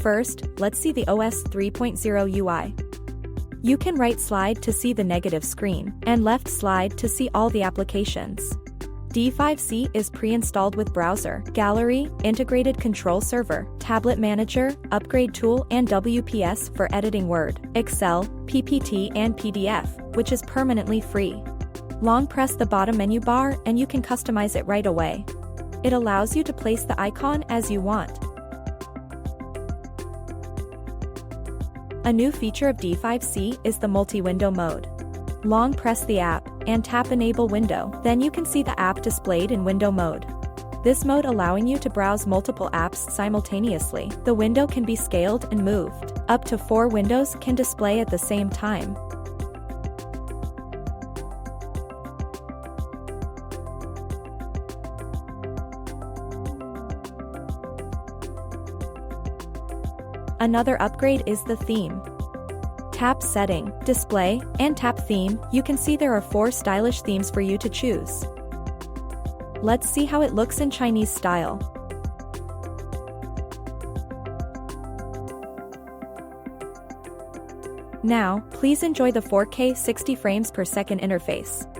First, let's see the OS 3.0 UI. You can right slide to see the negative screen, and left slide to see all the applications. D5C is pre-installed with browser, gallery, integrated control server, tablet manager, upgrade tool and WPS for editing Word, Excel, PPT and PDF, which is permanently free. Long press the bottom menu bar and you can customize it right away. It allows you to place the icon as you want. A new feature of D5C is the multi-window mode. Long press the app, and tap Enable Window, then you can see the app displayed in window mode. This mode allowing you to browse multiple apps simultaneously. The window can be scaled and moved. Up to 4 windows can display at the same time. Another upgrade is the theme. Tap Setting, Display, and tap Theme. You can see there are 4 stylish themes for you to choose. Let's see how it looks in Chinese style. Now, please enjoy the 4K 60 frames per second interface.